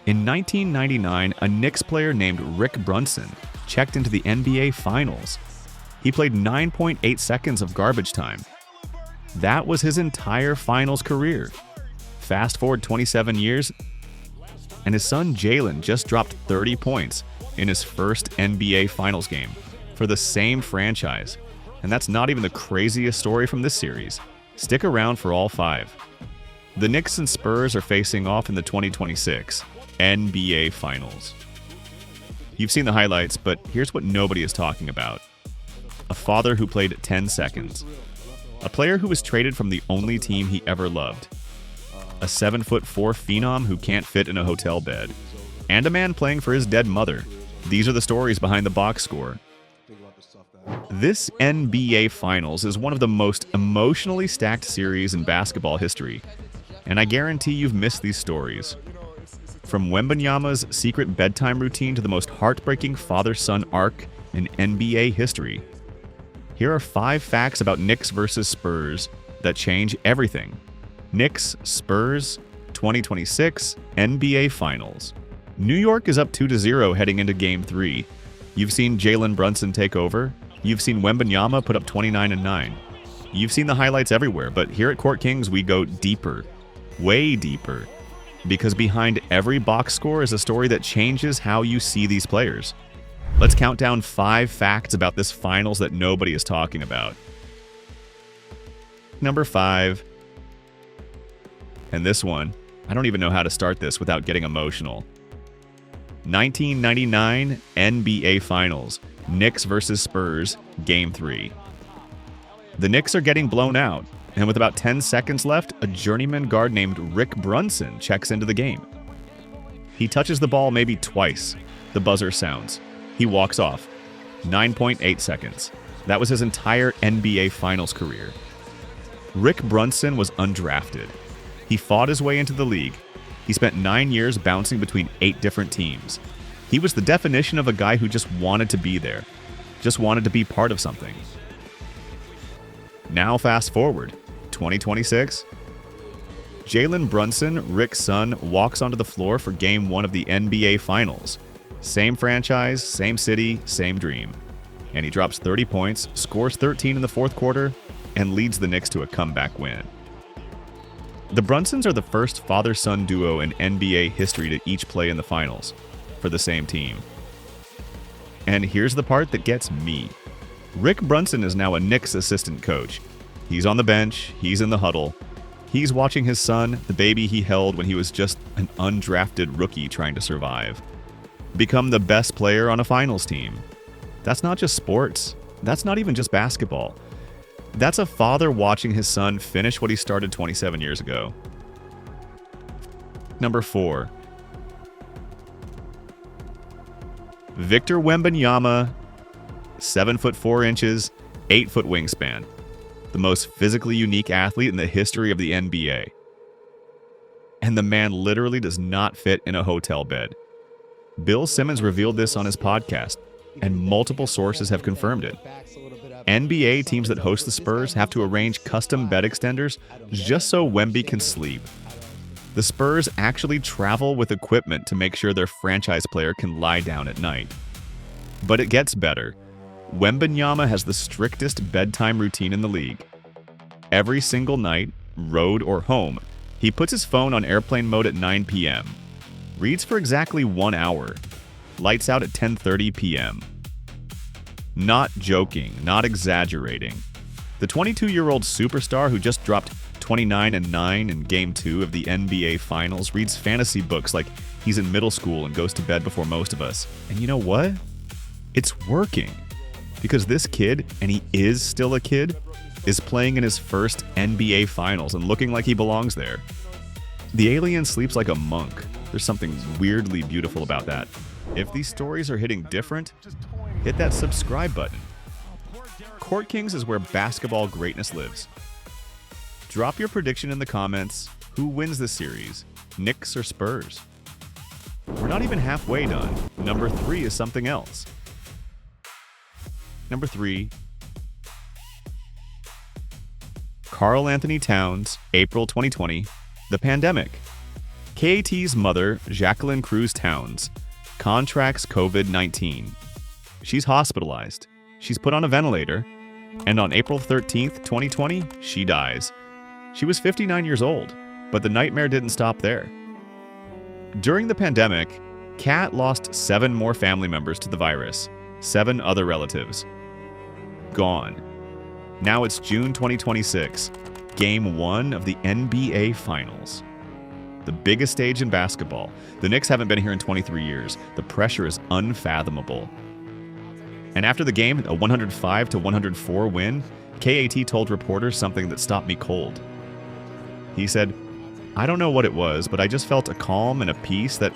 In 1999, a Knicks player named Rick Brunson checked into the NBA Finals. He played 9.8 seconds of garbage time. That was his entire finals career. Fast forward 27 years, and his son Jalen just dropped 30 points in his first NBA Finals game for the same franchise. And that's not even the craziest story from this series. Stick around for all 5. The Knicks and Spurs are facing off in the 2026 NBA Finals. You've seen the highlights, but here's what nobody is talking about. A father who played 10 seconds. A player who was traded from the only team he ever loved. A 7'4" phenom who can't fit in a hotel bed. And a man playing for his dead mother. These are the stories behind the box score. This NBA Finals is one of the most emotionally stacked series in basketball history, and I guarantee you've missed these stories. From Wembanyama's secret bedtime routine to the most heartbreaking father-son arc in NBA history. Here are 5 facts about Knicks versus Spurs that change everything. Knicks, Spurs, 2026 NBA Finals. New York is up 2-0 heading into Game 3. You've seen Jalen Brunson take over. You've seen Wembanyama put up 29 and 9. You've seen the highlights everywhere, but here at Court Kings we go deeper. Way deeper. Because behind every box score is a story that changes how you see these players. Let's count down 5 facts about this finals that nobody is talking about. Number 5. And this one, I don't even know how to start this without getting emotional. 1999 NBA Finals, Knicks versus Spurs, Game 3. The Knicks are getting blown out, and with about 10 seconds left, a journeyman guard named Rick Brunson checks into the game. He touches the ball maybe twice. The buzzer sounds. He walks off. 9.8 seconds. That was his entire NBA Finals career. Rick Brunson was undrafted. He fought his way into the league. He spent 9 years bouncing between 8 different teams. He was the definition of a guy who just wanted to be there. Just wanted to be part of something. Now fast forward, 2026. Jalen Brunson, Rick's son, walks onto the floor for Game 1 of the NBA Finals. Same franchise, same city, same dream. And he drops 30 points, scores 13 in the fourth quarter, and leads the Knicks to a comeback win. The Brunsons are the first father-son duo in NBA history to each play in the finals for the same team. And here's the part that gets me. Rick Brunson is now a Knicks assistant coach. He's on the bench, he's in the huddle. He's watching his son, the baby he held when he was just an undrafted rookie trying to survive, become the best player on a finals team. That's not just sports. That's not even just basketball. That's a father watching his son finish what he started 27 years ago. Number 4. Victor Wembanyama, 7'4", 8-foot wingspan. The most physically unique athlete in the history of the NBA. And the man literally does not fit in a hotel bed. Bill Simmons revealed this on his podcast, and multiple sources have confirmed it. NBA teams that host the Spurs have to arrange custom bed extenders just so Wemby can sleep. The Spurs actually travel with equipment to make sure their franchise player can lie down at night. But it gets better. Wembanyama has the strictest bedtime routine in the league. Every single night, road or home, he puts his phone on airplane mode at 9 p.m., reads for exactly 1 hour, lights out at 10:30 p.m. Not joking, not exaggerating. The 22-year-old superstar who just dropped 29 and 9 in Game 2 of the NBA Finals reads fantasy books like he's in middle school and goes to bed before most of us. And you know what? It's working. Because this kid, and he is still a kid, is playing in his first NBA Finals and looking like he belongs there. The alien sleeps like a monk. There's something weirdly beautiful about that. If these stories are hitting different, hit that subscribe button. Court Kings is where basketball greatness lives. Drop your prediction in the comments. Who wins this series? Knicks or Spurs? We're not even halfway done. Number 3 is something else. Number 3. Karl Anthony Towns, April 2020. The pandemic. KAT's mother, Jacqueline Cruz Towns, contracts COVID-19. She's hospitalized. She's put on a ventilator. And on April 13th, 2020, she dies. She was 59 years old, but the nightmare didn't stop there. During the pandemic, Kat lost 7 more family members to the virus, 7 other relatives. Gone. Now it's June 2026, Game 1 of the NBA Finals. The biggest stage in basketball. The Knicks haven't been here in 23 years. The pressure is unfathomable. And after the game, a 105-104 win, KAT told reporters something that stopped me cold. He said, "I don't know what it was, but I just felt a calm and a peace that,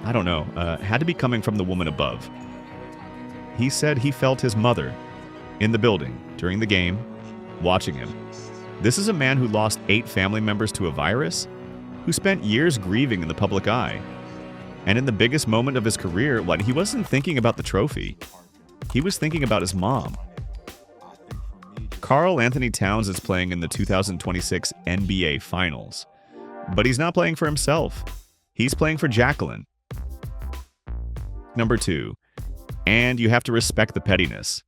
I don't know, had to be coming from the woman above." He said he felt his mother in the building during the game, watching him. This is a man who lost 8 family members to a virus, who spent years grieving in the public eye. And in the biggest moment of his career, he wasn't thinking about the trophy. He was thinking about his mom. Karl Anthony Towns is playing in the 2026 NBA Finals. But he's not playing for himself. He's playing for Jacqueline. Number 2. And you have to respect the pettiness.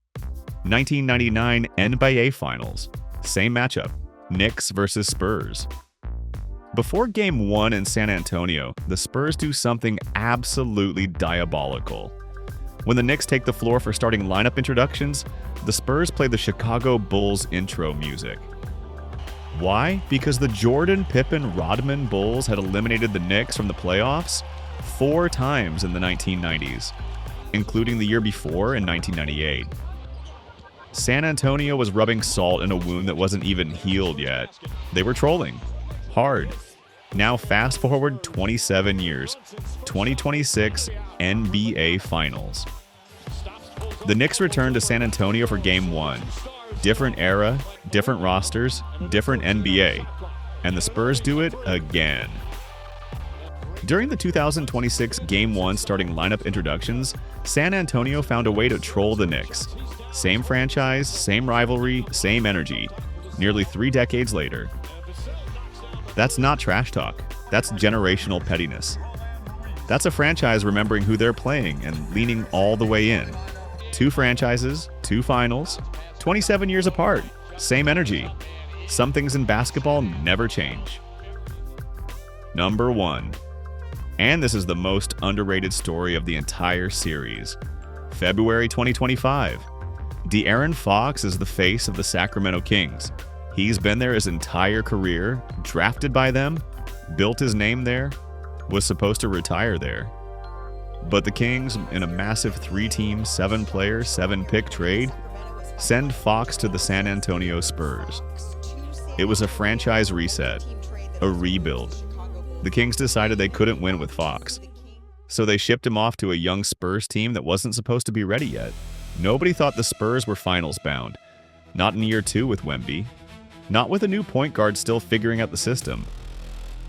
1999 NBA Finals. Same matchup. Knicks versus Spurs. Before Game 1 in San Antonio, the Spurs do something absolutely diabolical. When the Knicks take the floor for starting lineup introductions, the Spurs play the Chicago Bulls intro music. Why? Because the Jordan, Pippen, Rodman Bulls had eliminated the Knicks from the playoffs 4 times in the 1990s, including the year before in 1998. San Antonio was rubbing salt in a wound that wasn't even healed yet. They were trolling. Hard. Now fast forward 27 years. 2026 NBA Finals. The Knicks return to San Antonio for Game 1. Different era, different rosters, different NBA. And the Spurs do it again. During the 2026 Game 1 starting lineup introductions, San Antonio found a way to troll the Knicks. Same franchise, same rivalry, same energy. Nearly 3 decades later. That's not trash talk. That's generational pettiness. That's a franchise remembering who they're playing and leaning all the way in. 2 franchises, 2 finals, 27 years apart, same energy. Some things in basketball never change. Number 1. And this is the most underrated story of the entire series. February 2025. De'Aaron Fox is the face of the Sacramento Kings. He's been there his entire career, drafted by them, built his name there, was supposed to retire there. But the Kings, in a massive 3-team, 7-player, 7-pick trade, send Fox to the San Antonio Spurs. It was a franchise reset, a rebuild. The Kings decided they couldn't win with Fox, so they shipped him off to a young Spurs team that wasn't supposed to be ready yet. Nobody thought the Spurs were finals bound. Not in year 2 with Wemby. Not with a new point guard still figuring out the system.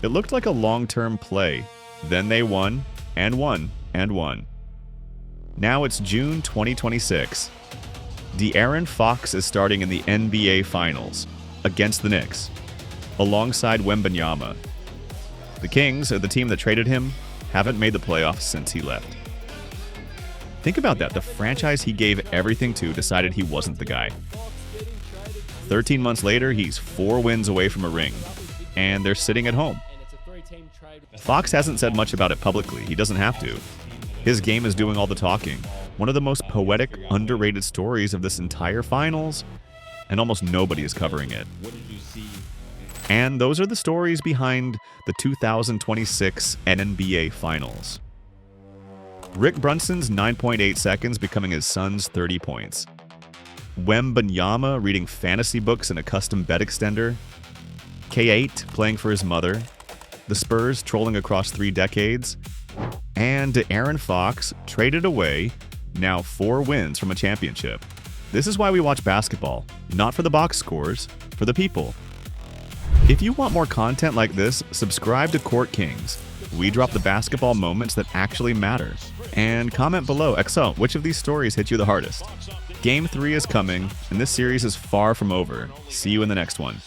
It looked like a long-term play. Then they won, and won, and won. Now it's June 2026. De'Aaron Fox is starting in the NBA Finals against the Knicks, alongside Wembanyama. The Kings, the team that traded him, haven't made the playoffs since he left. Think about that. The franchise he gave everything to decided he wasn't the guy. 13 months later, he's 4 wins away from a ring, and they're sitting at home. Fox hasn't said much about it publicly. He doesn't have to. His game is doing all the talking. One of the most poetic, underrated stories of this entire finals, and almost nobody is covering it. And those are the stories behind the 2026 NBA Finals. Rick Brunson's 9.8 seconds becoming his son's 30 points. Wembanyama reading fantasy books in a custom bed extender. K8 playing for his mother. The Spurs trolling across 3 decades. And De'Aaron Fox traded away, now 4 wins from a championship. This is why we watch basketball, not for the box scores, for the people. If you want more content like this, subscribe to Court Kings. We drop the basketball moments that actually matter. And comment below, XO, which of these stories hit you the hardest? Game 3 is coming, and this series is far from over. See you in the next one.